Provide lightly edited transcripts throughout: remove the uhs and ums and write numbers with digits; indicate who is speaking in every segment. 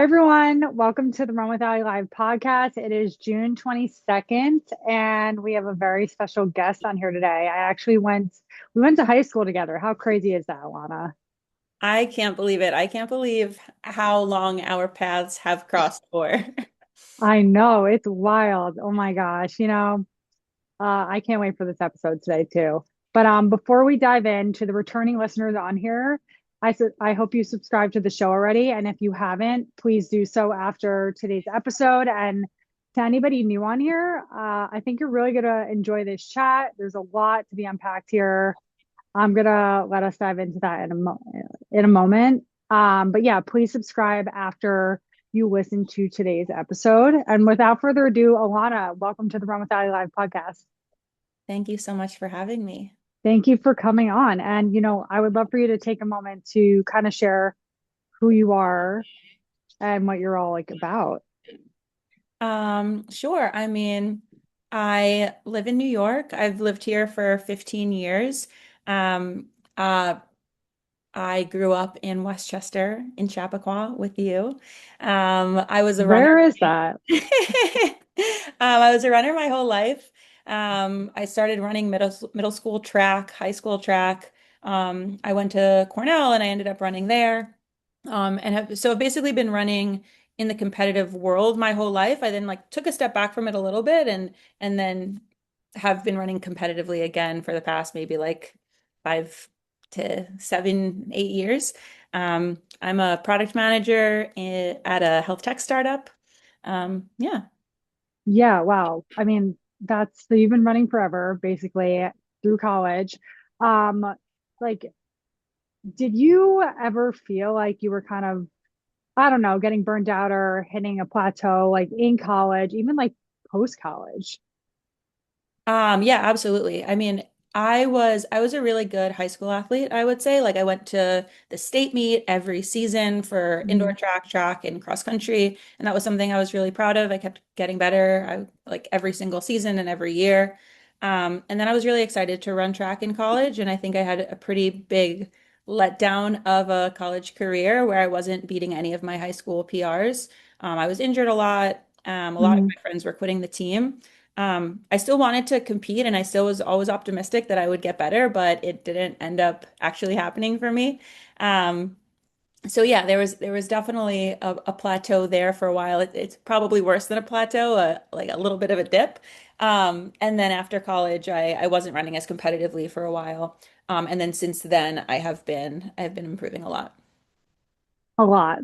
Speaker 1: everyone. Welcome to the Run with Allie Live podcast. It is June 22nd, and we have a very special guest on here today. We went to high school together. How crazy is that, Alana?
Speaker 2: I can't believe it. I can't believe how long our paths have crossed for.
Speaker 1: I know it's wild. Oh my gosh. I can't wait for this episode today too. But before we dive into the returning listeners on here, I hope you subscribe to the show already. And if you haven't, please do so after today's episode. And to anybody new on here, I think you're really gonna enjoy this chat. There's a lot to be unpacked here. I'm gonna let us dive into that in a moment. But yeah, please subscribe after you listen to today's episode. And without further ado, Alana, welcome to the Run with Ali Live podcast.
Speaker 2: Thank you so much for having me.
Speaker 1: Thank you for coming on. And I would love for you to take a moment to kind of share who you are and what you're all like about.
Speaker 2: Sure. I live in New York. I've lived here for 15 years. Um, uh, I grew up in Westchester in Chappaqua with you. I was a runner.
Speaker 1: Where is that?
Speaker 2: I was a runner my whole life. I started running middle school track, high school track. I went to Cornell and I ended up running there. I've basically been running in the competitive world my whole life. I then like took a step back from it a little bit and then have been running competitively again for the past maybe like 5 to 7, 8 years. I'm a product manager at a health tech startup. Yeah.
Speaker 1: Yeah, wow. I mean, that's so you've been running forever, basically through college. Um, like, did you ever feel like you were kind of, I don't know, getting burned out or hitting a plateau like in college, even like post college?
Speaker 2: Yeah, absolutely. I was a really good high school athlete, I would say. Like I went to the state meet every season for indoor track, and cross country, and that was something I was really proud of. I kept getting better, like every single season and every year. And then I was really excited to run track in college, and I think I had a pretty big letdown of a college career where I wasn't beating any of my high school PRs. I was injured a lot. A lot of
Speaker 1: Mm-hmm.
Speaker 2: my friends were quitting the team. I still wanted to compete and I still was always optimistic that I would get better, but it didn't end up actually happening for me. Um, so yeah, there was definitely a plateau there for a while. It's probably worse than a plateau, like a little bit of a dip. And then after college, I wasn't running as competitively for a while. And then since then, I have been improving a lot.
Speaker 1: A lot,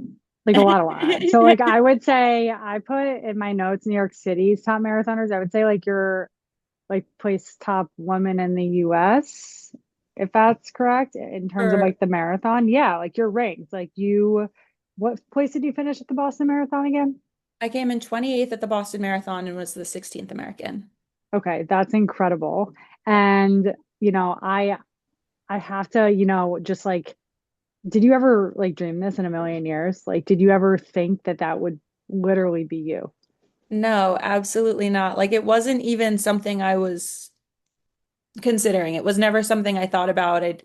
Speaker 1: like a lot. So like I would say I put in my notes New York City's top marathoners. I would say like you're like place top woman in the US, if that's correct, in terms of
Speaker 2: For
Speaker 1: like the marathon. Yeah, like you're ranked. What place did you finish at the Boston Marathon again?
Speaker 2: I came in 28th at the Boston Marathon and was the 16th American.
Speaker 1: Okay, that's incredible. And I have to, just like, did you ever like dream this in a million years? Like, did you ever think that that would literally be you?
Speaker 2: No, absolutely not. Like it wasn't even something I was considering. It was never something I thought about. It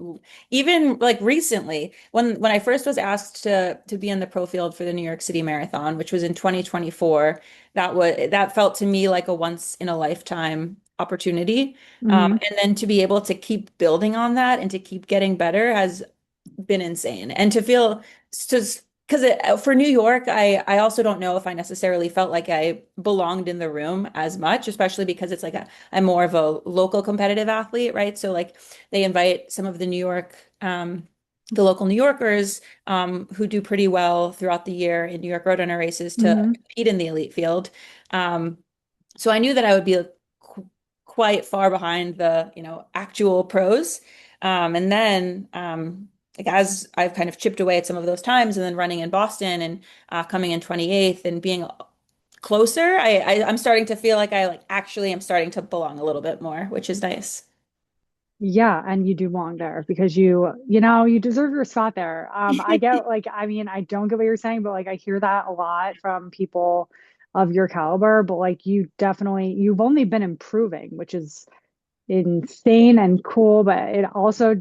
Speaker 2: even like recently when I first was asked to be in the pro field for the New York City Marathon, which was in 2024, that felt to me like a once in a lifetime opportunity.
Speaker 1: Hmm.
Speaker 2: And then to be able to keep building on that and to keep getting better has been insane. And to feel just because for New York, I also don't know if I necessarily felt like I belonged in the room as much, especially because I'm more of a local competitive athlete, right? So like they invite some of the local New Yorkers who do pretty well throughout the year in New York Roadrunner races to
Speaker 1: Hmm.
Speaker 2: compete in the elite field. Um, so I knew that I would be quite far behind the, actual pros. And then like as I've kind of chipped away at some of those times and then running in Boston and coming in 28th and being closer, I'm starting to feel like I like actually am starting to belong a little bit more, which is nice.
Speaker 1: Yeah, and you do belong there because you deserve your spot there. I get like, I mean, I don't get what you're saying, but like I hear that a lot from people of your caliber, but like you've only been improving, which is insane and cool. But it also,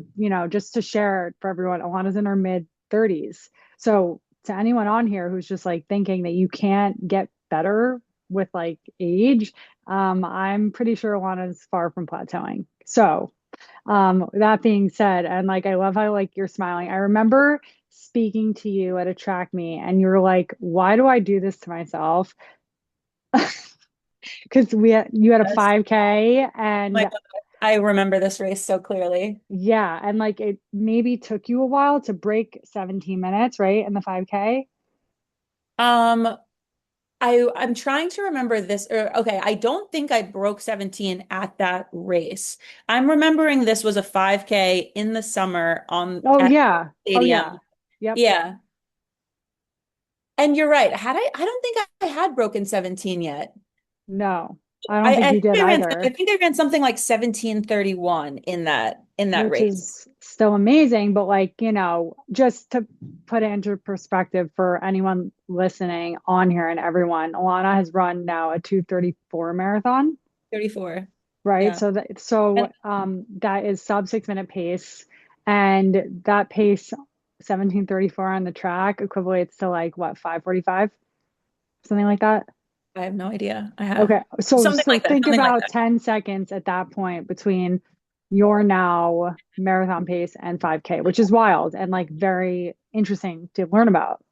Speaker 1: just to share it for everyone, Alana's in her mid 30s. So to anyone on here who's just like thinking that you can't get better with like age, I'm pretty sure Alana's far from plateauing. So, that being said, and like I love how like you're smiling. I remember speaking to you at a track meet and you were like, why do I do this to myself? Because you had a
Speaker 2: Yes.
Speaker 1: 5K
Speaker 2: My
Speaker 1: and
Speaker 2: God, I remember this race so clearly.
Speaker 1: yeah, and like it maybe took you a while to break 17 minutes, right? In the 5K.
Speaker 2: Um, I'm trying to remember this. Or, okay, I don't think I broke 17 at that race. I'm remembering this was a 5K in the summer on
Speaker 1: Oh
Speaker 2: at
Speaker 1: yeah.
Speaker 2: the
Speaker 1: Oh
Speaker 2: stadium.
Speaker 1: yeah. Yep.
Speaker 2: Yeah. And you're right. I don't think I had broken 17 yet.
Speaker 1: No, I don't think
Speaker 2: I
Speaker 1: you
Speaker 2: think
Speaker 1: did
Speaker 2: I
Speaker 1: either,
Speaker 2: think I ran something like 17:31 in that
Speaker 1: which
Speaker 2: race.
Speaker 1: is still amazing. But like, just to put it into perspective for anyone listening on here and everyone, Alana has run now a 2:34 marathon,
Speaker 2: 34.
Speaker 1: right?
Speaker 2: Yeah.
Speaker 1: That is sub 6 minute pace. And that pace, 17:34 on the track, equates to like what, 5:45, something like that.
Speaker 2: I have no idea. I have
Speaker 1: Okay, so
Speaker 2: something
Speaker 1: so
Speaker 2: like that.
Speaker 1: think
Speaker 2: Something like
Speaker 1: about
Speaker 2: that.
Speaker 1: 10 seconds at that point between your now marathon pace and 5K, which is wild and like very interesting to learn about.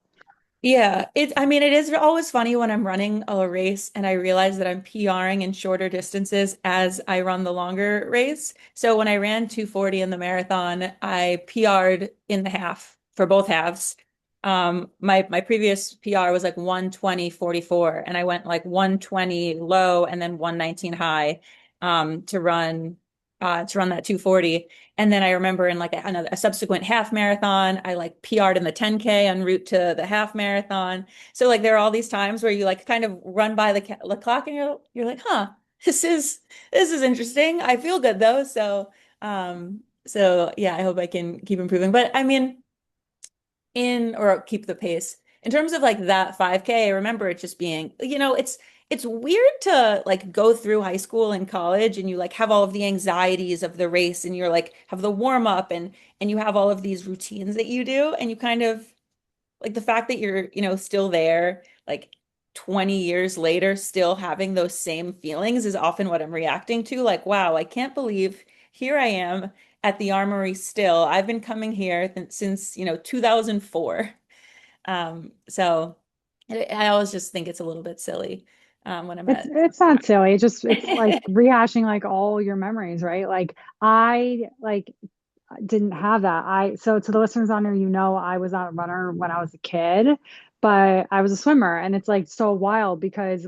Speaker 2: Yeah, I mean, it is always funny when I'm running a race and I realize that I'm PRing in shorter distances as I run the longer race. So when I ran 240 in the marathon, I PR'd in the half for both halves. My previous PR was like 1:20:44, and I went like 1:20 low and then 1:19 high to run that 240. And then I remember in like a subsequent half marathon, I like PR'd in the 10K en route to the half marathon. So like there are all these times where you like kind of run by the clock and you're like, huh, this is interesting. I feel good though. So yeah, I hope I can keep improving. But I mean, in or keep the pace. In terms of like that 5K, I remember it just being, it's weird to like go through high school and college and you like have all of the anxieties of the race and you're like have the warm up and you have all of these routines that you do and you kind of like the fact that you're, still there like 20 years later still having those same feelings is often what I'm reacting to. Like, wow, I can't believe here I am at the Armory still. I've been coming here since, 2004. So I always just think it's a little bit silly when I'm
Speaker 1: It's
Speaker 2: at.
Speaker 1: it's not silly. It's like rehashing like all your memories, right? Like I like didn't have that. So to the listeners on here, I was not a runner when I was a kid, but I was a swimmer, and it's like so wild because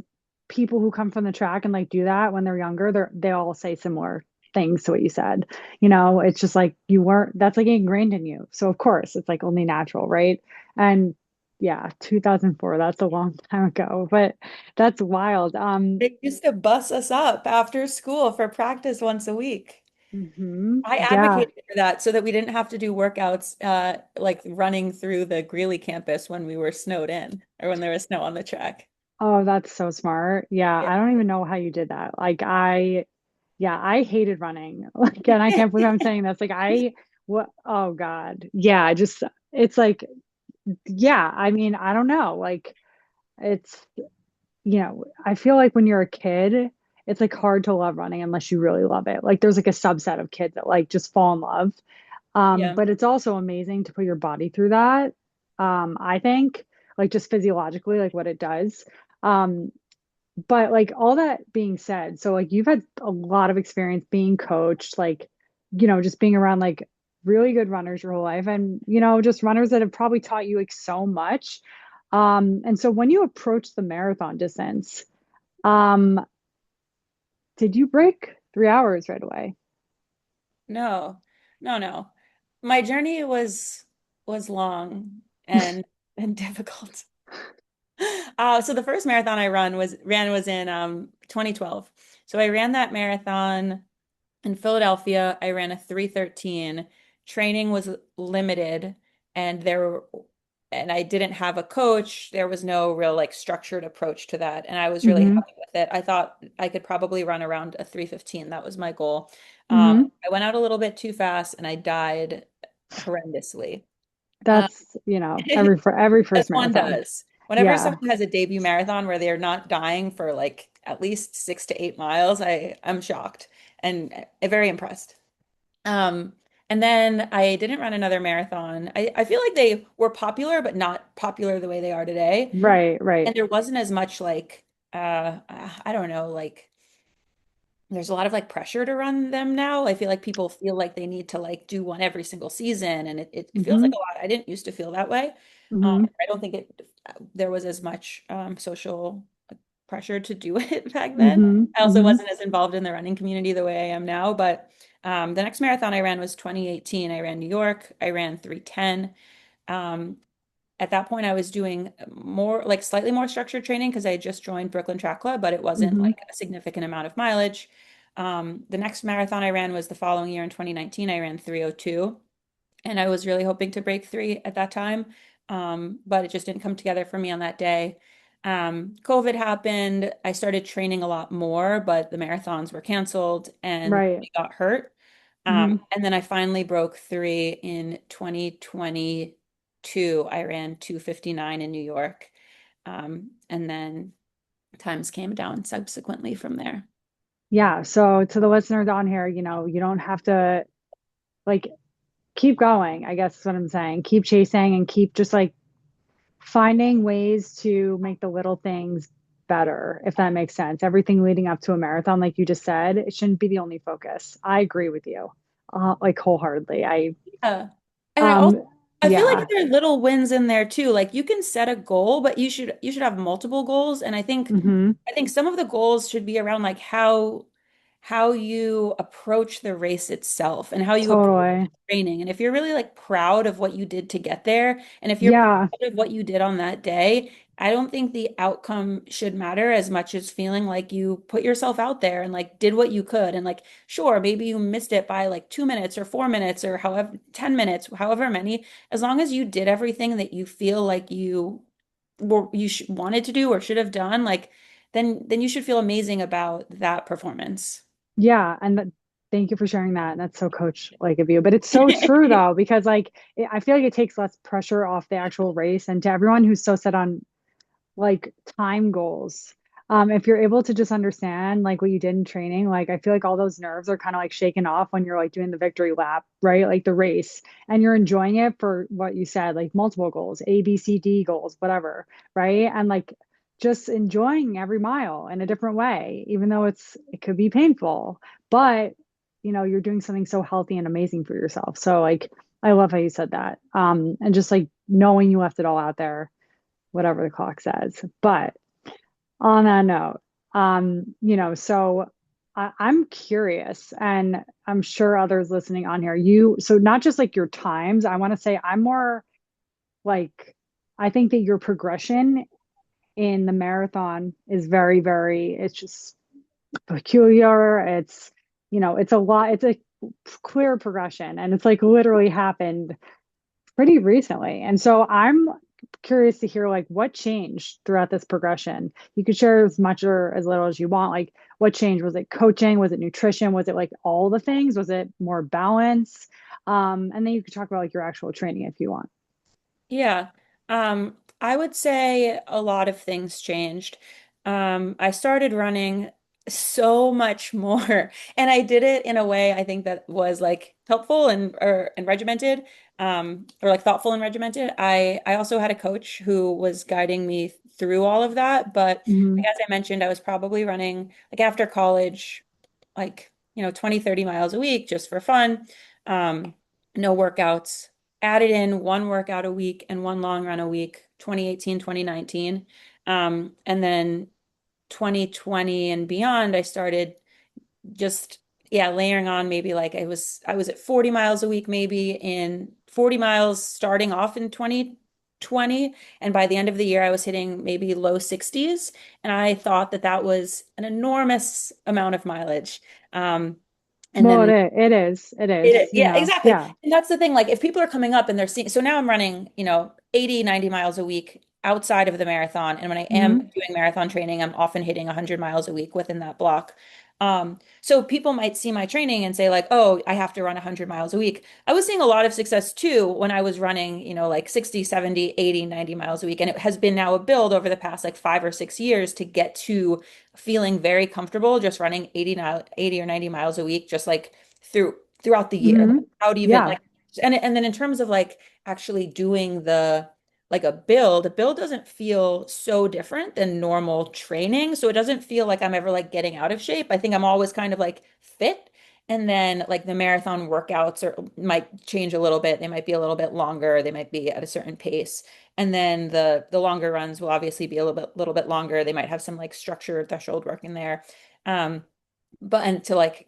Speaker 1: people who come from the track and like do that when they're younger, they all say similar things to what you said. It's just like you weren't that's like ingrained in you. So of course, it's like only natural, right? And yeah, 2004, that's a long time ago, but that's wild.
Speaker 2: They used to bus us up after school for practice once a week. I
Speaker 1: Yeah.
Speaker 2: advocated for that so that we didn't have to do workouts like running through the Greeley campus when we were snowed in or when there was snow on the track.
Speaker 1: Oh, that's so smart. Yeah,
Speaker 2: Yeah.
Speaker 1: I don't even know how you did that. Yeah, I hated running. Like, and I can't believe I'm saying this. What, oh God. Yeah, it's like, yeah, I mean, I don't know. Like, it's, I feel like when you're a kid, it's like hard to love running unless you really love it. Like, there's like a subset of kids that like just fall in love.
Speaker 2: Yeah.
Speaker 1: But it's also amazing to put your body through that. I think, like, just physiologically, like what it does. Um, but like all that being said, so like you've had a lot of experience being coached, like, just being around like really good runners your whole life and, just runners that have probably taught you like so much. And so when you approach the marathon distance, um, did you break 3 hours right away?
Speaker 2: No, no, no. My journey was long and difficult. So the first marathon I ran was in 2012. So I ran that marathon in Philadelphia. I ran a 3:13. Training was limited and and I didn't have a coach. There was no real like structured approach to that. And I was really
Speaker 1: Mm-hmm.
Speaker 2: happy with it. I thought I could probably run around a 3:15. That was my goal.
Speaker 1: Mm-hmm.
Speaker 2: I went out a little bit too fast and I died horrendously. Um,
Speaker 1: That's, every
Speaker 2: as
Speaker 1: first
Speaker 2: one
Speaker 1: marathon.
Speaker 2: does. Whenever
Speaker 1: Yeah.
Speaker 2: someone has a debut marathon where they're not dying for like at least 6 to 8 miles, I'm shocked and very impressed. Um, and then I didn't run another marathon. I feel like they were popular, but not popular the way they are today.
Speaker 1: Right, right.
Speaker 2: And there wasn't as much like I don't know, like there's a lot of like pressure to run them now. I feel like people feel like they need to like do one every single season, and it feels like
Speaker 1: Mm-hmm.
Speaker 2: a lot. I didn't used to feel that way.
Speaker 1: Mm-hmm.
Speaker 2: I don't think there was as much social pressure to do it back then.
Speaker 1: Mm-hmm.
Speaker 2: I also
Speaker 1: Mm-hmm.
Speaker 2: wasn't as involved in the running community the way I am now, but the next marathon I ran was 2018. I ran New York. I ran 310. Um, at that point, I was doing more, like slightly more structured training because I had just joined Brooklyn Track Club, but it wasn't
Speaker 1: Mm-hmm.
Speaker 2: like a significant amount of mileage. The next marathon I ran was the following year in 2019. I ran 302, and I was really hoping to break three at that time, but it just didn't come together for me on that day. COVID happened. I started training a lot more, but the marathons were canceled and
Speaker 1: Right.
Speaker 2: I got hurt.
Speaker 1: Mm-hmm.
Speaker 2: And then I finally broke three in 2022. I ran 2:59 in New York. And then times came down subsequently from there.
Speaker 1: Yeah. So to the listeners on here, you don't have to like keep going, I guess is what I'm saying. Keep chasing and keep just like finding ways to make the little things better, if that makes sense. Everything leading up to a marathon, like you just said, it shouldn't be the only focus. I agree with you, like wholeheartedly.
Speaker 2: Yeah. And I also
Speaker 1: Um,
Speaker 2: I feel like
Speaker 1: yeah.
Speaker 2: there are little wins in there too. Like you can set a goal, but you should have multiple goals. And
Speaker 1: Hmm.
Speaker 2: I think some of the goals should be around like how you approach the race itself and how you approach
Speaker 1: Totally.
Speaker 2: training. And if you're really like proud of what you did to get there, and if you're proud
Speaker 1: Yeah.
Speaker 2: of what you did on that day, I don't think the outcome should matter as much as feeling like you put yourself out there and like did what you could. And like, sure, maybe you missed it by like 2 minutes or 4 minutes or however, 10 minutes, however many, as long as you did everything that you feel like you wanted to do or should have done, like then you should feel amazing about that performance.
Speaker 1: Yeah. Thank you for sharing that. And that's so coach like of you. But it's so true though, because like I feel like it takes less pressure off the actual race. And to everyone who's so set on like time goals. If you're able to just understand like what you did in training, like I feel like all those nerves are kind of like shaken off when you're like doing the victory lap, right? Like the race, and you're enjoying it for what you said, like multiple goals, A, B, C, D goals, whatever, right? And like just enjoying every mile in a different way, even though it could be painful, but you're doing something so healthy and amazing for yourself. So like I love how you said that. And just like knowing you left it all out there whatever the clock says. But on that note, so I'm curious, and I'm sure others listening on here, so not just like your times, I want to say I'm more like, I think that your progression in the marathon is very, very, it's just peculiar. It's a lot, it's a clear progression, and it's like literally happened pretty recently. And so I'm curious to hear like what changed throughout this progression. You could share as much or as little as you want. Like what changed? Was it coaching? Was it nutrition? Was it like all the things? Was it more balance? And then you could talk about like your actual training if you want.
Speaker 2: Yeah. I would say a lot of things changed. I started running so much more, and I did it in a way I think that was like helpful and regimented, or like thoughtful and regimented. I also had a coach who was guiding me through all of that, but
Speaker 1: Hmm.
Speaker 2: like, as I mentioned, I was probably running like after college, like 20, 30 miles a week just for fun. Um, no workouts, added in one workout a week and one long run a week, 2018, 2019. And then 2020 and beyond, I started just, yeah, layering on maybe like I was at 40 miles a week, maybe in 40 miles starting off in 2020. And by the end of the year, I was hitting maybe low 60s. And I thought that that was an enormous amount of mileage. And
Speaker 1: Well,
Speaker 2: then
Speaker 1: it is,
Speaker 2: Yeah, exactly.
Speaker 1: yeah.
Speaker 2: And that's the thing. Like, if people are coming up and they're seeing, so now I'm running, 80, 90 miles a week outside of the marathon. And when I am
Speaker 1: Hmm.
Speaker 2: doing marathon training, I'm often hitting 100 miles a week within that block. So people might see my training and say like, oh, I have to run 100 miles a week. I was seeing a lot of success too when I was running, like 60, 70, 80, 90 miles a week. And it has been now a build over the past like 5 or 6 years to get to feeling very comfortable just running 80 or 90 miles a week, just like throughout the year,
Speaker 1: Hmm.
Speaker 2: without even
Speaker 1: Yeah.
Speaker 2: like, and then in terms of like actually doing the like a build doesn't feel so different than normal training. So it doesn't feel like I'm ever like getting out of shape. I think I'm always kind of like fit. And then like the marathon workouts might change a little bit. They might be a little bit longer. They might be at a certain pace. And then the longer runs will obviously be a little bit longer. They might have some like structured threshold work in there. Um, but and to like,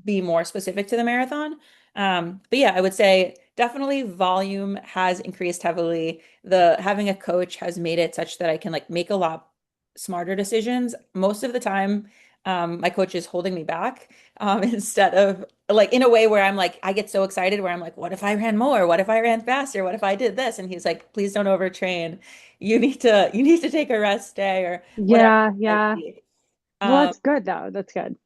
Speaker 2: be more specific to the marathon. But yeah, I would say definitely volume has increased heavily. The having a coach has made it such that I can like make a lot smarter decisions. Most of the time, my coach is holding me back, instead of like in a way where I'm like, I get so excited where I'm like, what if I ran more? What if I ran faster? What if I did this? And he's like, please don't overtrain. You need to take a rest day or whatever
Speaker 1: Yeah.
Speaker 2: it might
Speaker 1: Yeah.
Speaker 2: be.
Speaker 1: Well,
Speaker 2: Um,
Speaker 1: that's good though. That's good.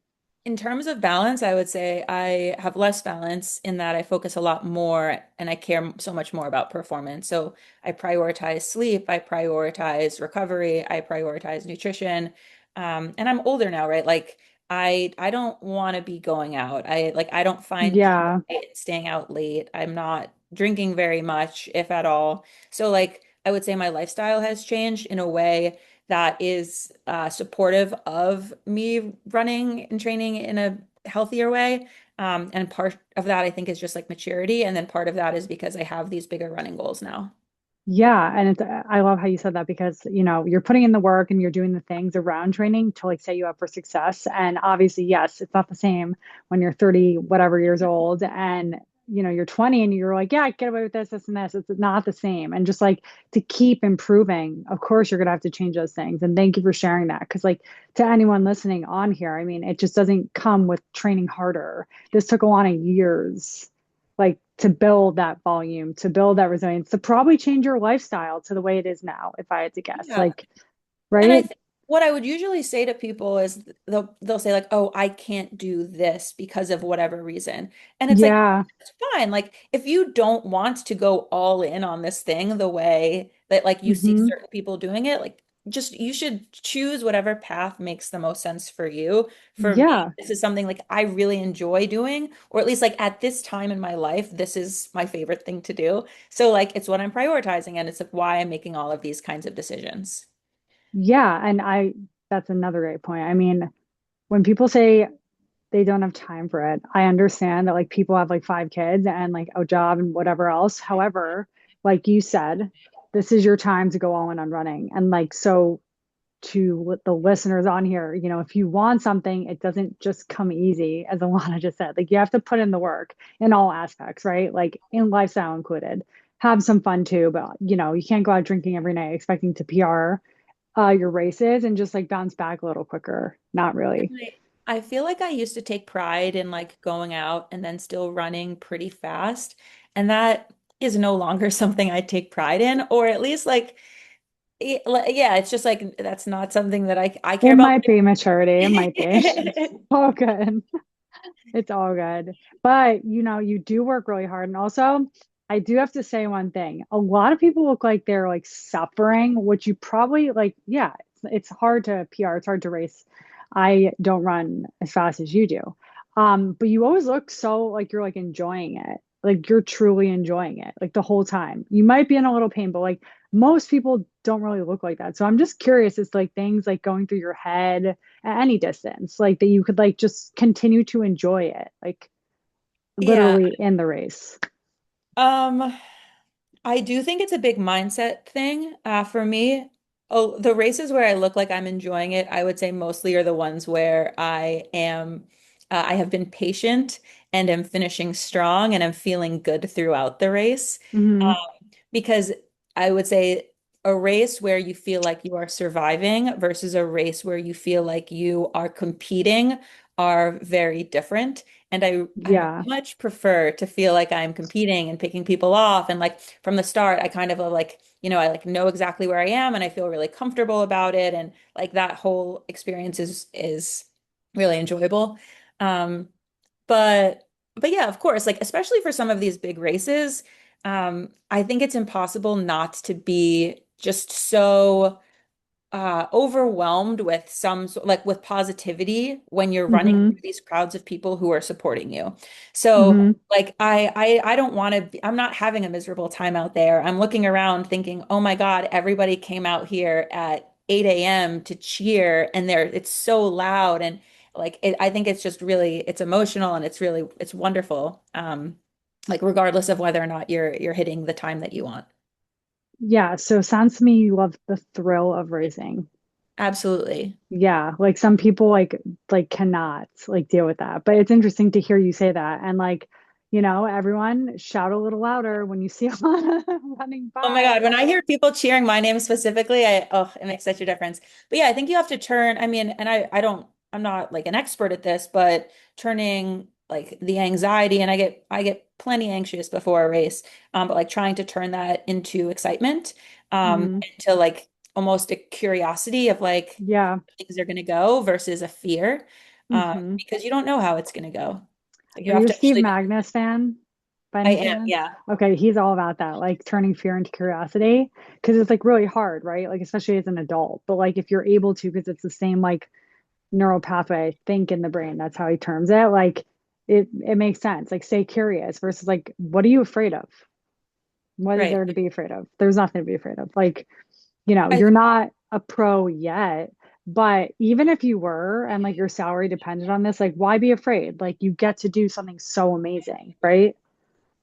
Speaker 2: in terms of balance, I would say I have less balance in that I focus a lot more and I care so much more about performance. So I prioritize sleep, I prioritize recovery, I prioritize nutrition. And I'm older now, right? Like I don't want to be going out. I don't find joy
Speaker 1: Yeah.
Speaker 2: in staying out late. I'm not drinking very much, if at all. So like I would say my lifestyle has changed in a way that is supportive of me running and training in a healthier way. And part of that, I think, is just like maturity. And then part of that is because I have these bigger running goals now.
Speaker 1: Yeah, and I love how you said that because, you're putting in the work and you're doing the things around training to like set you up for success. And obviously, yes, it's not the same when you're 30 whatever years old and you're 20 and you're like, yeah, I get away with this, this, and this. It's not the same. And just like to keep improving, of course you're gonna have to change those things. And thank you for sharing that. Because like to anyone listening on here, I mean, it just doesn't come with training harder. This took a lot of years like to build that volume, to build that resilience, to probably change your lifestyle to the way it is now, if I had to guess.
Speaker 2: Yeah.
Speaker 1: Like,
Speaker 2: And I
Speaker 1: right?
Speaker 2: think what I would usually say to people is they'll say like, "Oh, I can't do this because of whatever reason." And it's like
Speaker 1: Yeah.
Speaker 2: it's fine. Like if you don't want to go all in on this thing the way that like you see
Speaker 1: Hmm.
Speaker 2: certain people doing it, like just you should choose whatever path makes the most sense for you. For me,
Speaker 1: Yeah.
Speaker 2: this is something like I really enjoy doing, or at least like at this time in my life, this is my favorite thing to do. So like it's what I'm prioritizing and it's like why I'm making all of these kinds of decisions.
Speaker 1: Yeah. And that's another great point. I mean, when people say they don't have time for it, I understand that like people have like 5 kids and like a job and whatever else. However, like you said, this is your time to go all in on running. And like, so to the listeners on here, if you want something, it doesn't just come easy, as Alana just said. Like you have to put in the work in all aspects, right? Like in lifestyle included. Have some fun too, but you can't go out drinking every night expecting to PR your races and just like bounce back a little quicker. Not really.
Speaker 2: I feel like I used to take pride in like going out and then still running pretty fast. And that is no longer something I take pride in, or at least like, yeah, it's just like that's not something that I care
Speaker 1: It
Speaker 2: about.
Speaker 1: might be maturity. It might be. All good. It's all good. But you do work really hard. And also, I do have to say one thing. A lot of people look like they're like suffering, which you probably like, yeah, it's hard to PR, it's hard to race. I don't run as fast as you do. But you always look so like you're like enjoying it. Like you're truly enjoying it, like the whole time. You might be in a little pain, but like most people don't really look like that. So I'm just curious, it's like things like going through your head at any distance, like that you could like just continue to enjoy it, like
Speaker 2: Yeah.
Speaker 1: literally in the race.
Speaker 2: Um, I do think it's a big mindset thing, for me. Oh, the races where I look like I'm enjoying it, I would say mostly are the ones where I have been patient and am finishing strong and I'm feeling good throughout the race.
Speaker 1: Hmm.
Speaker 2: Because I would say a race where you feel like you are surviving versus a race where you feel like you are competing are very different. And I
Speaker 1: Yeah.
Speaker 2: much prefer to feel like I'm competing and picking people off. And like from the start, I kind of like, I like know exactly where I am and I feel really comfortable about it. And like that whole experience is really enjoyable. Um, but but yeah, of course, like especially for some of these big races, I think it's impossible not to be just so overwhelmed with like with positivity when you're running through
Speaker 1: Mm-hmm.
Speaker 2: these crowds of people who are supporting you. So
Speaker 1: Mm-hmm.
Speaker 2: like I don't want to be, I'm not having a miserable time out there. I'm looking around thinking, oh my God, everybody came out here at 8 a.m. to cheer and it's so loud and like I think it's just really it's emotional and it's wonderful. Like regardless of whether or not you're hitting the time that you want.
Speaker 1: Yeah, so sounds to me you love the thrill of racing.
Speaker 2: Absolutely.
Speaker 1: Yeah, like some people like cannot like deal with that. But it's interesting to hear you say that. And like, everyone shout a little louder when you see Alana running
Speaker 2: Oh my
Speaker 1: by.
Speaker 2: God, when I hear people cheering my name specifically, it makes such a difference. But yeah, I think you have to turn, I mean, and I'm not like an expert at this, but turning like the anxiety and I get plenty anxious before a race. But like trying to turn that into excitement,
Speaker 1: Hmm.
Speaker 2: into like almost a curiosity of like
Speaker 1: Yeah.
Speaker 2: things are gonna go versus a fear.
Speaker 1: Hmm.
Speaker 2: Because you don't know how it's gonna go. Like you
Speaker 1: Are
Speaker 2: have
Speaker 1: you a
Speaker 2: to
Speaker 1: Steve
Speaker 2: actually
Speaker 1: Magnus fan by
Speaker 2: I
Speaker 1: any
Speaker 2: am,
Speaker 1: chance?
Speaker 2: yeah.
Speaker 1: Okay, he's all about that, like turning fear into curiosity, because it's like really hard, right? Like especially as an adult. But like if you're able to, because it's the same like neural pathway, I think, in the brain. That's how he terms it. Like it makes sense. Like stay curious versus like, what are you afraid of? What is
Speaker 2: Right.
Speaker 1: there to be afraid of? There's nothing to be afraid of. Like,
Speaker 2: I
Speaker 1: you're not a pro yet, but even if you were and like your salary depended on this, like why be afraid? Like you get to do something so amazing, right?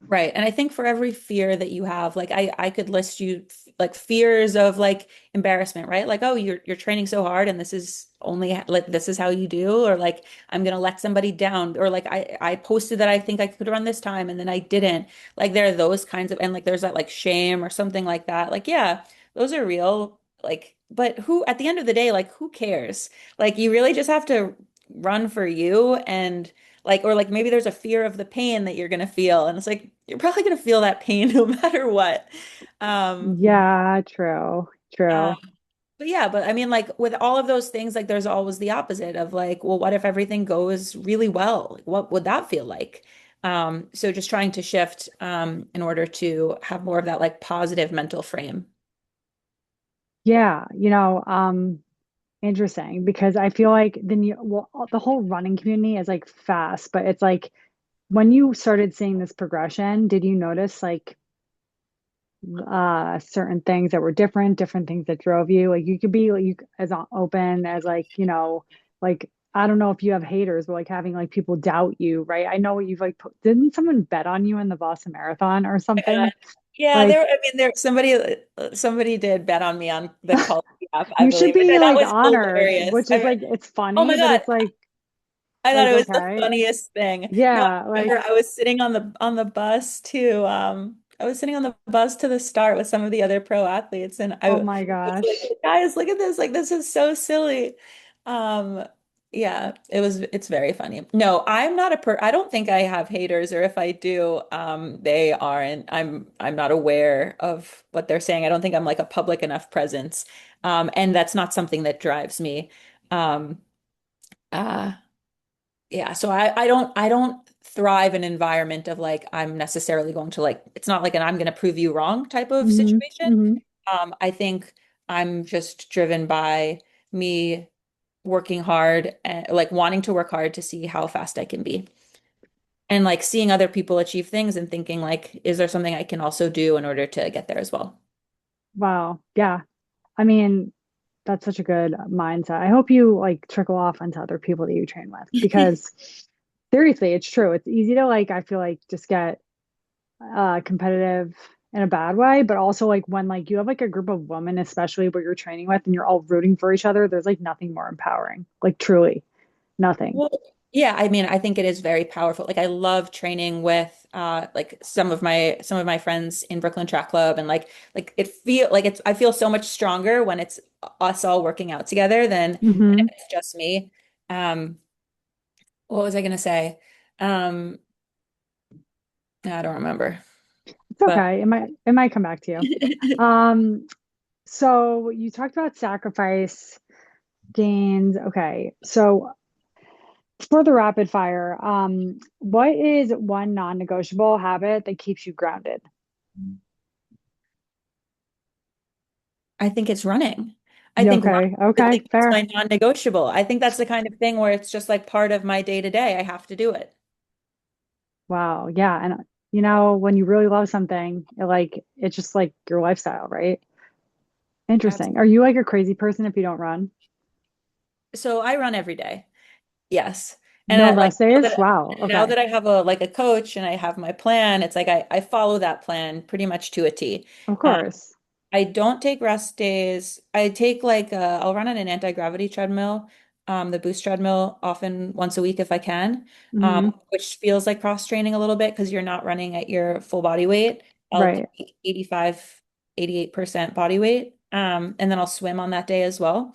Speaker 2: Right. And I think for every fear that you have, like I could list you like fears of like embarrassment, right? Like, oh, you're training so hard and this is only like this is how you do, or like I'm gonna let somebody down, or like I posted that I think I could run this time and then I didn't. Like there are those kinds of and like there's that like shame or something like that. Like, yeah, those are real. Like, but who at the end of the day, like who cares? Like you really just have to run for you and like, or like maybe there's a fear of the pain that you're gonna feel, and it's like you're probably gonna feel that pain no matter what. Um,
Speaker 1: Yeah, true.
Speaker 2: uh,
Speaker 1: True.
Speaker 2: but yeah, but I mean, like with all of those things, like there's always the opposite of like, well, what if everything goes really well? Like, what would that feel like? So just trying to shift in order to have more of that like positive mental frame.
Speaker 1: Yeah, interesting because I feel like the whole running community is like fast, but it's like when you started seeing this progression, did you notice like certain things that were different things that drove you? Like you could be like you as open as like, like I don't know if you have haters, but like having like people doubt you, right? I know you've like didn't someone bet on you in the Boston Marathon or
Speaker 2: Yeah,
Speaker 1: something?
Speaker 2: yeah,
Speaker 1: Like
Speaker 2: I mean, somebody did bet on me on the Qualifier app, I
Speaker 1: you should
Speaker 2: believe.
Speaker 1: be
Speaker 2: That
Speaker 1: like
Speaker 2: was
Speaker 1: honored,
Speaker 2: hilarious.
Speaker 1: which is like it's
Speaker 2: Oh
Speaker 1: funny,
Speaker 2: my
Speaker 1: but
Speaker 2: God.
Speaker 1: it's like
Speaker 2: I thought
Speaker 1: like
Speaker 2: it was the
Speaker 1: okay.
Speaker 2: funniest thing. No, I
Speaker 1: Yeah,
Speaker 2: remember
Speaker 1: like
Speaker 2: I was sitting on the bus to I was sitting on the bus to the start with some of the other pro athletes and I
Speaker 1: oh
Speaker 2: was
Speaker 1: my gosh.
Speaker 2: like, guys, look at this. Like this is so silly. Um yeah, it's very funny. No, I'm not I don't think I have haters, or if I do, they aren't. I'm not aware of what they're saying. I don't think I'm like a public enough presence. And that's not something that drives me. Um uh yeah, so I don't thrive in an environment of like I'm necessarily going to like it's not like an I'm going to prove you wrong type of
Speaker 1: Hmm.
Speaker 2: situation.
Speaker 1: Hmm.
Speaker 2: I think I'm just driven by me working hard and like wanting to work hard to see how fast I can be. And like seeing other people achieve things and thinking like, is there something I can also do in order to get there as well?
Speaker 1: Wow. Yeah. I mean, that's such a good mindset. I hope you like trickle off onto other people that you train with because seriously, it's true. It's easy to like, I feel like just get competitive in a bad way, but also like when like you have like a group of women, especially where you're training with and you're all rooting for each other, there's like nothing more empowering. Like truly nothing.
Speaker 2: Well, yeah, I mean, I think it is very powerful. Like I love training with like some of my friends in Brooklyn Track Club and like it feel like it's I feel so much stronger when it's us all working out together than if
Speaker 1: Hmm.
Speaker 2: it's just me. Um what was I gonna say? Um I don't remember.
Speaker 1: It's
Speaker 2: But
Speaker 1: okay. It might come back to you. Um, so you talked about sacrifice gains. Okay. So For the rapid fire, what is one non-negotiable habit that keeps you grounded?
Speaker 2: I think it's running. I
Speaker 1: Yeah,
Speaker 2: think
Speaker 1: okay,
Speaker 2: I
Speaker 1: okay,
Speaker 2: think it's my
Speaker 1: fair.
Speaker 2: non-negotiable. I think that's the kind of thing where it's just like part of my day to day. I have to do it.
Speaker 1: Wow, yeah, and when you really love something, it's just like your lifestyle, right? Interesting. Are you like a crazy person if you don't run?
Speaker 2: So I run every day. Yes. And
Speaker 1: No
Speaker 2: like
Speaker 1: rest days? Wow,
Speaker 2: now
Speaker 1: okay.
Speaker 2: that I have a coach and I have my plan, it's like I follow that plan pretty much to a T.
Speaker 1: Of
Speaker 2: Um,
Speaker 1: course.
Speaker 2: I don't take rest days. I take I'll run on an anti-gravity treadmill, the boost treadmill often once a week if I can,
Speaker 1: Hmm.
Speaker 2: which feels like cross training a little bit because you're not running at your full body weight. I'll
Speaker 1: Right.
Speaker 2: take 85, 88% body weight. And then I'll swim on that day as well.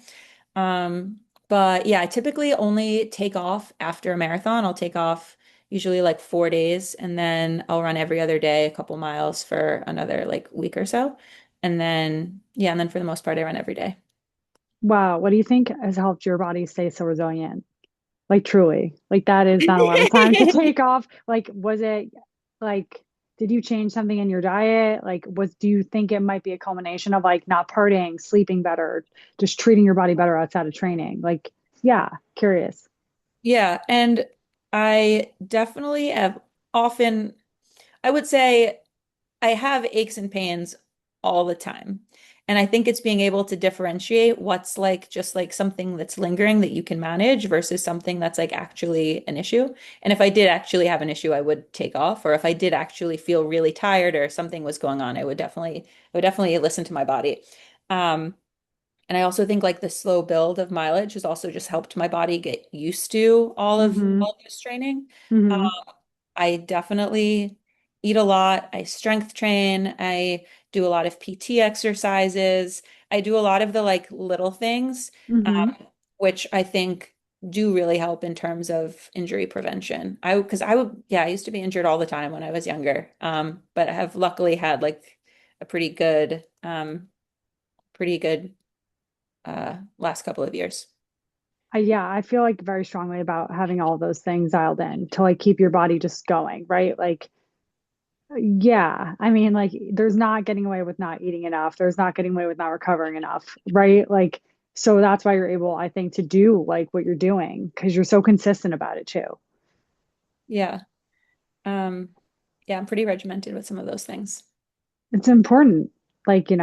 Speaker 2: But yeah, I typically only take off after a marathon. I'll take off usually like 4 days and then I'll run every other day, a couple miles for another like week or so. And then, yeah, and then for the most part, I run every day.
Speaker 1: Wow, what do you think has helped your body stay so resilient? Like truly, like that is not a lot of time to take off. Like, was it like, did you change something in your diet? Do you think it might be a culmination of like not partying, sleeping better, just treating your body better outside of training? Like, yeah, curious.
Speaker 2: Yeah, and I definitely have often, I would say I have aches and pains all the time. And I think it's being able to differentiate what's like just like something that's lingering that you can manage versus something that's like actually an issue. And if I did actually have an issue, I would take off. Or if I did actually feel really tired or something was going on, I would definitely listen to my body. Um, and I also think like the slow build of mileage has also just helped my body get used to
Speaker 1: Mm-hmm.
Speaker 2: all of this training.
Speaker 1: Mm-hmm.
Speaker 2: I definitely eat a lot. I strength train. I do a lot of PT exercises. I do a lot of the like little things,
Speaker 1: Mm-hmm.
Speaker 2: which I think do really help in terms of injury prevention. Because yeah, I used to be injured all the time when I was younger. But I have luckily had like a pretty good last couple of years.
Speaker 1: Yeah, I feel like very strongly about having all those things dialed in to like keep your body just going, right? Like, yeah, I mean, like, there's not getting away with not eating enough. There's not getting away with not recovering enough, right? Like, so that's why you're able, I think, to do like what you're doing because you're so consistent about it too.
Speaker 2: Yeah. Um, yeah, I'm pretty regimented with some of those things.
Speaker 1: It's important. Like, do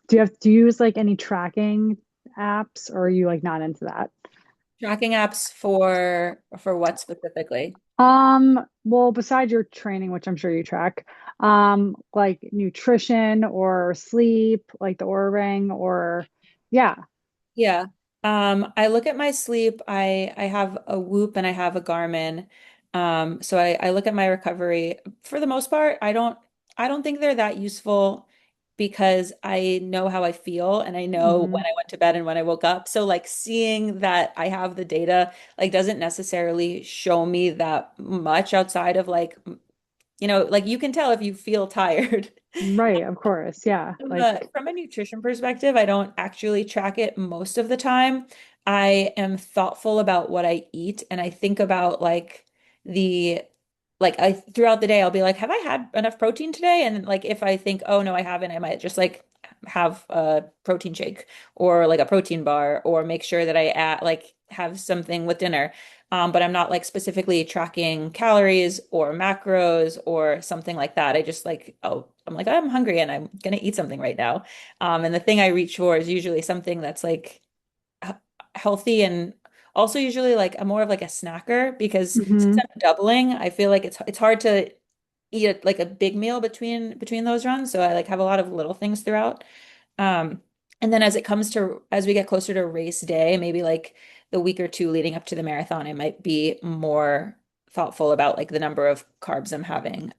Speaker 1: you use like any tracking apps or are you like not into that?
Speaker 2: Tracking apps for what specifically?
Speaker 1: Well, besides your training, which I'm sure you track, like nutrition or sleep, like the Oura Ring, or yeah.
Speaker 2: Yeah. I look at my sleep. I have a Whoop and I have a Garmin. So I look at my recovery. For the most part, I don't think they're that useful because I know how I feel and I know when
Speaker 1: Hmm.
Speaker 2: I went to bed and when I woke up. So like seeing that I have the data like doesn't necessarily show me that much outside of like like you can tell if you feel tired.
Speaker 1: Right, of course. Yeah. Like,
Speaker 2: From a nutrition perspective, I don't actually track it most of the time. I am thoughtful about what I eat and I think about the I throughout the day I'll be like, have I had enough protein today? And like if I think, oh no, I haven't, I might just like have a protein shake or like a protein bar or make sure that I add like have something with dinner. But I'm not like specifically tracking calories or macros or something like that. I just like, oh, I'm like, I'm hungry and I'm gonna eat something right now. And the thing I reach for is usually something that's like h- healthy and also usually like a more of like a snacker because since
Speaker 1: hmm
Speaker 2: I'm doubling, I feel like it's hard to eat like a big meal between those runs. So I like have a lot of little things throughout. Um, and then as we get closer to race day, maybe like the week or two leading up to the marathon, I might be more thoughtful about like the number of carbs I'm having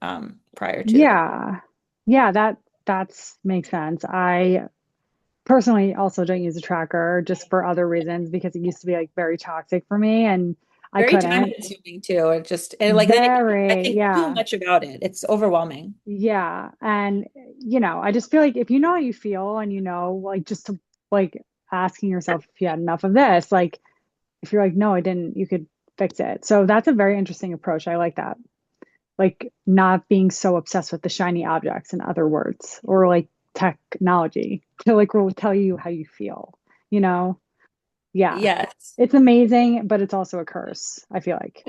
Speaker 2: prior to the race.
Speaker 1: yeah. Yeah, that's makes sense. I personally also don't use a tracker just for other reasons because it used to be like very toxic for me and I
Speaker 2: Very time
Speaker 1: couldn't.
Speaker 2: consuming too. And like then I
Speaker 1: Very,
Speaker 2: think too
Speaker 1: yeah.
Speaker 2: much about it. It's overwhelming.
Speaker 1: Yeah. And, I just feel like if you know how you feel and like just to like asking yourself if you had enough of this, like if you're like, no, I didn't, you could fix it. So that's a very interesting approach. I like that. Like not being so obsessed with the shiny objects, in other words, or like technology to like will tell you how you feel, you know? Yeah.
Speaker 2: Yes.
Speaker 1: It's amazing, but it's also a curse, I feel like.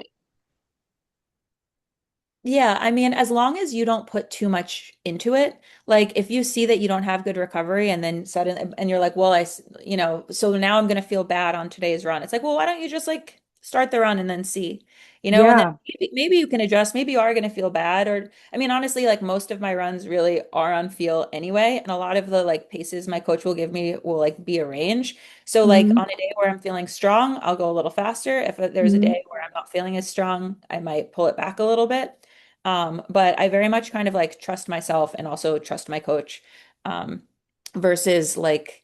Speaker 2: Yeah, I mean, as long as you don't put too much into it, like if you see that you don't have good recovery and then suddenly, and you're like, well, so now I'm going to feel bad on today's run. It's like, well, why don't you just like start the run and then see, and then
Speaker 1: Yeah.
Speaker 2: maybe you can adjust. Maybe you are going to feel bad. Or, I mean, honestly, like most of my runs really are on feel anyway. And a lot of the like paces my coach will give me will like be a range. So like
Speaker 1: Hmm.
Speaker 2: on a day where I'm feeling strong, I'll go a little faster. If there's a
Speaker 1: Hmm.
Speaker 2: day where I'm not feeling as strong, I might pull it back a little bit. But I very much kind of like trust myself and also trust my coach, um, versus like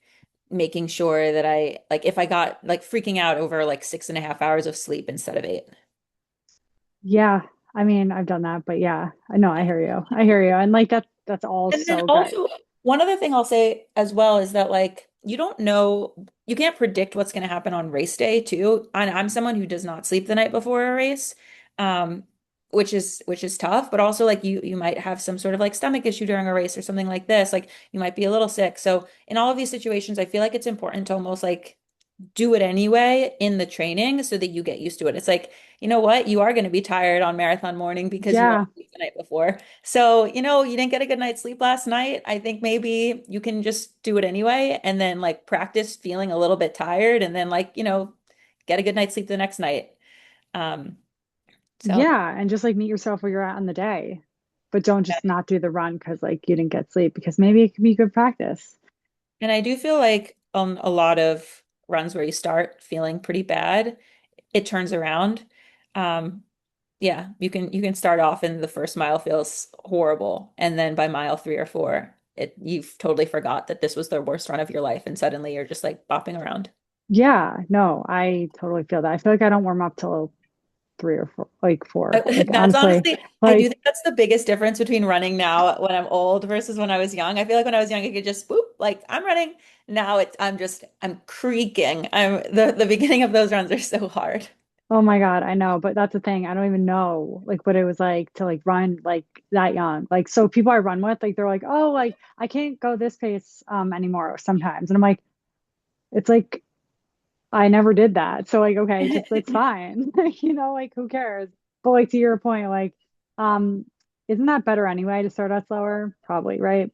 Speaker 2: making sure that I like if I got like freaking out over like 6.5 hours of sleep instead of 8.
Speaker 1: Yeah. I mean, I've done that, but yeah, I know, I hear you. I hear you. And like that's all
Speaker 2: And then
Speaker 1: so good.
Speaker 2: also, one other thing I'll say as well is that like you don't know, you can't predict what's going to happen on race day too. And I'm someone who does not sleep the night before a race, um, which is tough. But also like you might have some sort of like stomach issue during a race or something like this. Like you might be a little sick. So in all of these situations, I feel like it's important to almost like do it anyway in the training so that you get used to it. It's like, you know what? You are going to be tired on marathon morning because you went
Speaker 1: Yeah.
Speaker 2: to sleep the night before. So, you didn't get a good night's sleep last night. I think maybe you can just do it anyway and then like practice feeling a little bit tired and then like, get a good night's sleep the next night. Um, so
Speaker 1: Yeah. And just like meet yourself where you're at in the day, but don't just not do the run because like you didn't get sleep because maybe it could be good practice.
Speaker 2: and I do feel like on a lot of runs where you start feeling pretty bad, it turns around. Um, Yeah, you can start off and the first mile feels horrible, and then by mile 3 or 4, you've totally forgot that this was the worst run of your life, and suddenly you're just like bopping around.
Speaker 1: Yeah. No, I totally feel that. I feel like I don't warm up till three or four, like four. Like
Speaker 2: That's
Speaker 1: honestly,
Speaker 2: honestly, I do
Speaker 1: like,
Speaker 2: think that's the biggest difference between running now when I'm old versus when I was young. I feel like when I was young, I could just boop, like I'm running. Now I'm creaking. The beginning of those runs are so hard.
Speaker 1: oh my God, I know, but that's the thing. I don't even know like what it was like to like run like that young. Like so people I run with, like they're like, oh, like I can't go this pace anymore sometimes. And I'm like, it's like I never did that. So like, okay, just it's fine. Like who cares? But like to your point, like, um, isn't that better anyway to start out slower? Probably, right?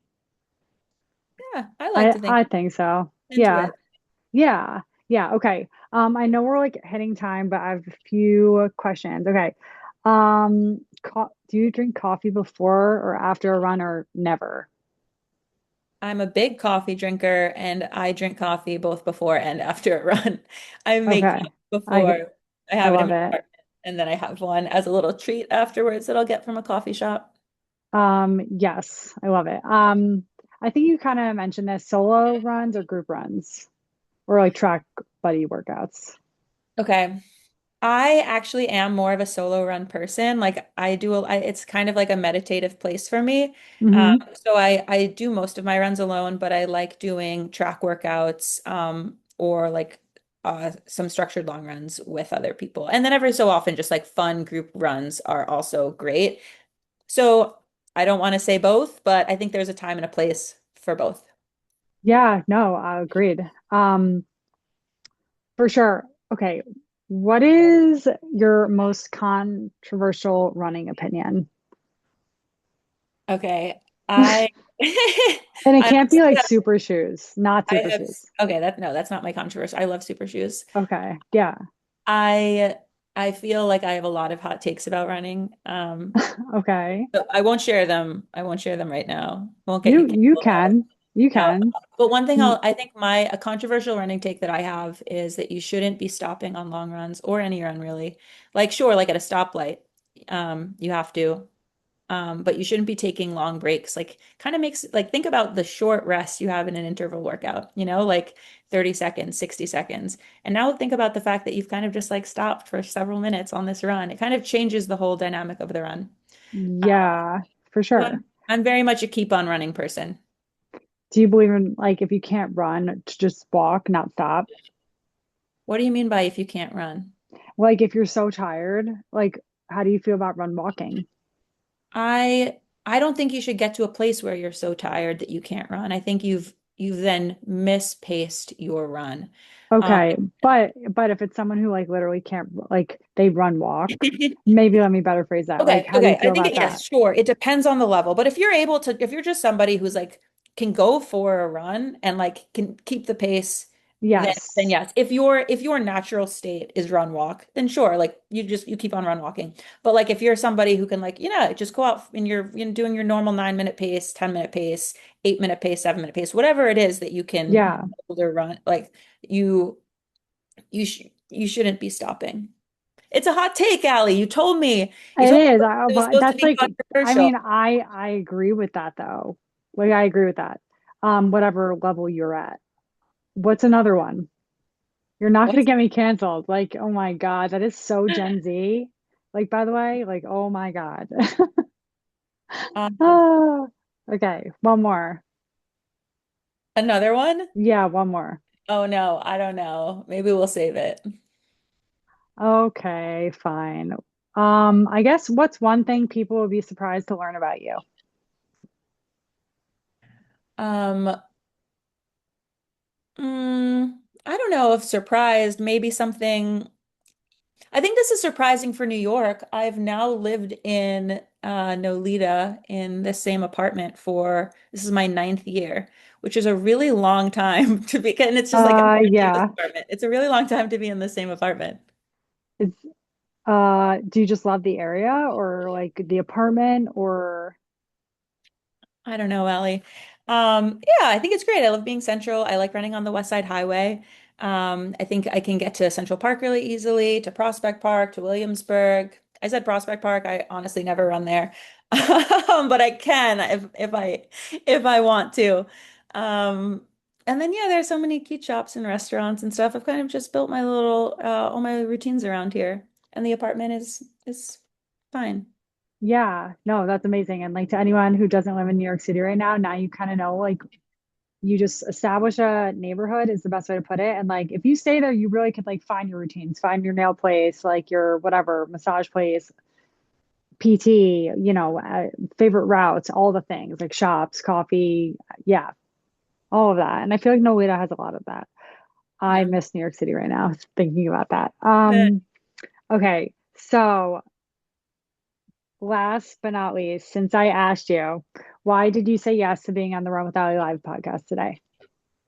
Speaker 2: Yeah, I like to think
Speaker 1: I think so.
Speaker 2: into
Speaker 1: Yeah.
Speaker 2: it.
Speaker 1: Yeah. Yeah. Okay. I know we're like hitting time, but I have a few questions. Okay. Do you drink coffee before or after a run or never?
Speaker 2: I'm a big coffee drinker and I drink coffee both before and after a run. I make
Speaker 1: Okay.
Speaker 2: one
Speaker 1: I
Speaker 2: before. I
Speaker 1: I
Speaker 2: have it in
Speaker 1: love
Speaker 2: my
Speaker 1: it.
Speaker 2: apartment and then I have one as a little treat afterwards that I'll get from a coffee shop.
Speaker 1: Yes, I love it. I think you kind of mentioned this solo runs or group runs or like track buddy workouts.
Speaker 2: Okay. I actually am more of a solo run person. Like it's kind of like a meditative place for me.
Speaker 1: Hmm.
Speaker 2: So I do most of my runs alone, but I like doing track workouts, or like some structured long runs with other people. And then every so often, just like fun group runs are also great. So I don't want to say both, but I think there's a time and a place for both.
Speaker 1: Yeah, no, I agreed. For sure. Okay. What is your most controversial running opinion?
Speaker 2: Okay. I
Speaker 1: And it
Speaker 2: I
Speaker 1: can't be
Speaker 2: honestly
Speaker 1: like super shoes, not
Speaker 2: I
Speaker 1: super
Speaker 2: have
Speaker 1: shoes.
Speaker 2: okay, that's not my controversy. I love super shoes.
Speaker 1: Okay. Yeah.
Speaker 2: I I feel like I have a lot of hot takes about running.
Speaker 1: Okay.
Speaker 2: But I won't share them. I won't share them right now. Won't get you
Speaker 1: You
Speaker 2: canceled though.
Speaker 1: can. You
Speaker 2: No.
Speaker 1: can.
Speaker 2: But one thing
Speaker 1: Mm,
Speaker 2: I think a controversial running take that I have is that you shouldn't be stopping on long runs or any run really. Like sure, like at a stoplight, you have to. But you shouldn't be taking long breaks. Like kind of makes like think about the short rest you have in an interval workout, like 30 seconds, 60 seconds. And now think about the fact that you've kind of just like stopped for several minutes on this run. It kind of changes the whole dynamic of the run.
Speaker 1: yeah, for
Speaker 2: So
Speaker 1: sure.
Speaker 2: I'm very much a keep on running person.
Speaker 1: Do you believe in like if you can't run, to just walk, not stop?
Speaker 2: What do you mean by if you can't run?
Speaker 1: Like if you're so tired, like how do you feel about run walking?
Speaker 2: I I don't think you should get to a place where you're so tired that you can't run. I think you've then mispaced your run. Um,
Speaker 1: Okay, but if it's someone who like literally can't like they run walk, maybe let me better phrase that. Like
Speaker 2: Okay,
Speaker 1: how do you
Speaker 2: okay. I
Speaker 1: feel
Speaker 2: think
Speaker 1: about
Speaker 2: yes,
Speaker 1: that?
Speaker 2: sure. It depends on the level. But if you're able to, if you're just somebody who's like can go for a run and like can keep the pace, then
Speaker 1: Yes.
Speaker 2: yes. If your natural state is run walk, then sure. Like you keep on run walking. But like if you're somebody who can like, just go out and you're doing your normal 9 minute pace, 10 minute pace, 8 minute pace, 7 minute pace, whatever it is that you can
Speaker 1: Yeah,
Speaker 2: hold or run, like you you shouldn't be stopping. It's a hot take, Allie. You
Speaker 1: it
Speaker 2: told me
Speaker 1: is.
Speaker 2: it was
Speaker 1: But
Speaker 2: supposed to
Speaker 1: that's
Speaker 2: be
Speaker 1: like I
Speaker 2: controversial.
Speaker 1: mean, I agree with that though. Like I agree with that. Whatever level you're at. What's another one? You're not gonna
Speaker 2: What's
Speaker 1: get me canceled. Like, oh my God, that is so Gen Z. Like, by the way, like, oh my God.
Speaker 2: um,
Speaker 1: Ah, okay, one more.
Speaker 2: another one?
Speaker 1: Yeah, one more.
Speaker 2: Oh no, I don't know. Maybe we'll save it.
Speaker 1: Okay, fine. I guess what's one thing people would be surprised to learn about you?
Speaker 2: Um, I don't know if surprised, maybe something. I think this is surprising for New York. I've now lived in Nolita in the same apartment for this is my ninth year, which is a really long time to be, and it's just like apparently this
Speaker 1: Yeah.
Speaker 2: apartment. It's a really long time to be in the same apartment.
Speaker 1: It's do you just love the area or like the apartment or
Speaker 2: I don't know, Ellie. Yeah, I think it's great. I love being central. I like running on the West Side Highway. I think I can get to Central Park really easily, to Prospect Park, to Williamsburg. I said Prospect Park. I honestly never run there, but I can if I want to. Um, and then yeah, there's so many cute shops and restaurants and stuff. I've kind of just built my little all my routines around here, and the apartment is fine.
Speaker 1: yeah, no, that's amazing. And like to anyone who doesn't live in New York City right now you kind of know like you just establish a neighborhood is the best way to put it. And like if you stay there, you really could like find your routines, find your nail place, like your whatever massage place, PT, favorite routes, all the things like shops, coffee, yeah, all of that. And I feel like Nolita has a lot of that. I
Speaker 2: Yeah.
Speaker 1: miss New York City right now, thinking about that.
Speaker 2: Good.
Speaker 1: Okay, so last but not least, since I asked you, why did you say yes to being on the Run with Ali Live podcast today?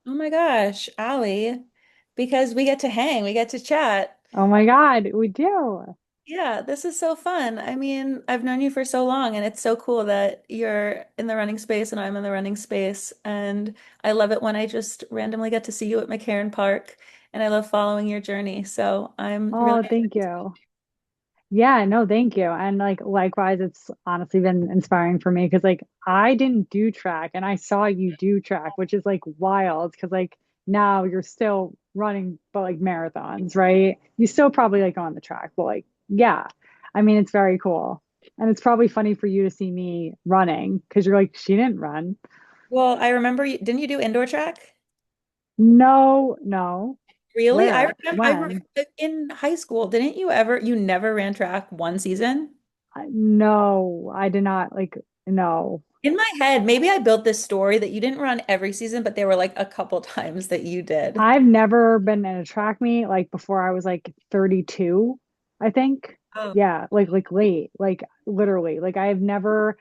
Speaker 2: Oh my gosh, Allie, because we get to hang, we get to chat.
Speaker 1: Oh my God, we do.
Speaker 2: Yeah, this is so fun. I mean, I've known you for so long, and it's so cool that you're in the running space and I'm in the running space. And I love it when I just randomly get to see you at McCarran Park, and I love following your journey. So I'm really
Speaker 1: Oh, thank
Speaker 2: excited.
Speaker 1: you. Yeah, no, thank you. And like likewise, it's honestly been inspiring for me because like I didn't do track and I saw you do track, which is like wild because like now you're still running but like marathons, right? You still probably like on the track, but like yeah. I mean, it's very cool. And it's probably funny for you to see me running because you're like, she didn't run.
Speaker 2: Well, I remember you, didn't you do indoor track?
Speaker 1: No, no.
Speaker 2: Really?
Speaker 1: Where?
Speaker 2: I remember
Speaker 1: When?
Speaker 2: in high school, you never ran track one season?
Speaker 1: No, I did not like no.
Speaker 2: In my head, maybe I built this story that you didn't run every season, but there were like a couple times that you did.
Speaker 1: I've never been in a track meet like before I was like 32, I think.
Speaker 2: Oh.
Speaker 1: Yeah, like late, like literally. Like I've never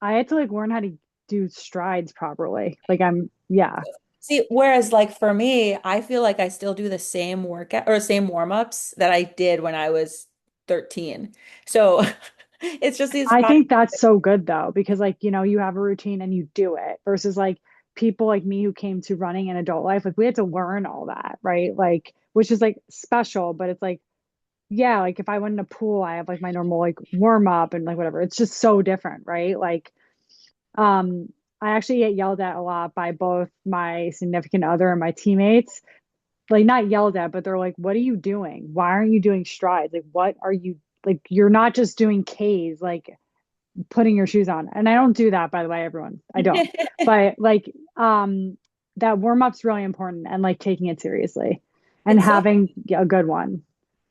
Speaker 1: I had to like learn how to do strides properly. Like I'm yeah.
Speaker 2: See, whereas like for me, I feel like I still do the same workout or same warm-ups that I did when I was 13. So it's just these
Speaker 1: I
Speaker 2: fun.
Speaker 1: think that's so good though, because like, you have a routine and you do it versus like people like me who came to running in adult life, like we had to learn all that, right? Like, which is like special, but it's like yeah, like if I went in a pool, I have like my normal like warm up and like whatever. It's just so different, right? Like, um, I actually get yelled at a lot by both my significant other and my teammates. Like not yelled at, but they're like, "What are you doing? Why aren't you doing strides? Like, what are you like? You're not just doing Ks, like putting your shoes on." And I don't do that, by the way, everyone. I don't. But like, that warm up's really important and like taking it seriously and
Speaker 2: It's so
Speaker 1: having a good one.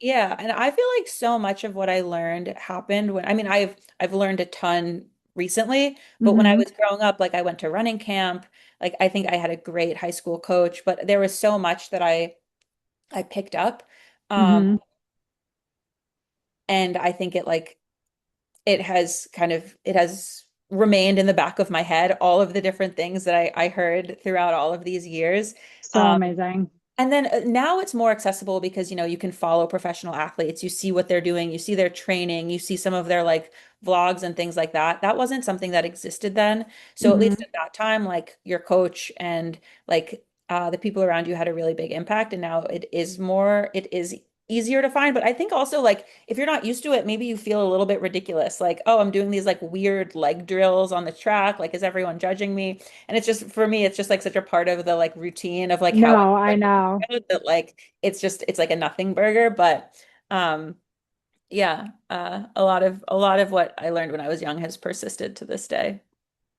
Speaker 2: Yeah, and I feel like so much of what I learned happened when, I mean, I've learned a ton recently, but when I
Speaker 1: Hmm.
Speaker 2: was growing up, like I went to running camp, like I think I had a great high school coach, but there was so much that I picked up. Um,
Speaker 1: Hmm.
Speaker 2: and I think it has remained in the back of my head, all of the different things that I heard throughout all of these years.
Speaker 1: So
Speaker 2: Um,
Speaker 1: amazing.
Speaker 2: And then now it's more accessible because, you can follow professional athletes. You see what they're doing, you see their training, you see some of their like vlogs and things like that. That wasn't something that existed then. So at
Speaker 1: Hmm.
Speaker 2: least at that time, like your coach and like the people around you had a really big impact. And now it is easier to find. But I think also like if you're not used to it, maybe you feel a little bit ridiculous. Like, oh, I'm doing these like weird leg drills on the track. Like, is everyone judging me? And it's just for me, it's just like such a part of the like routine of like how
Speaker 1: No, I know.
Speaker 2: that like it's like a nothing burger, but um yeah, a lot of what I learned when I was young has persisted to this day.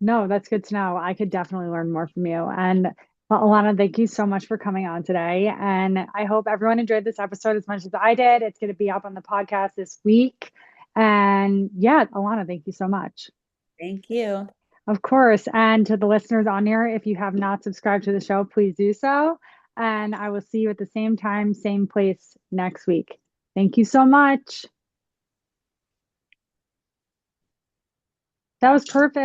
Speaker 1: No, that's good to know. I could definitely learn more from you. And well, Alana, thank you so much for coming on today. And I hope everyone enjoyed this episode as much as I did. It's going to be up on the podcast this week. And yeah, Alana, thank you so much.
Speaker 2: Thank you.
Speaker 1: Of course. And to the listeners on here, if you have not subscribed to the show, please do so. And I will see you at the same time, same place next week. Thank you so much. That was perfect.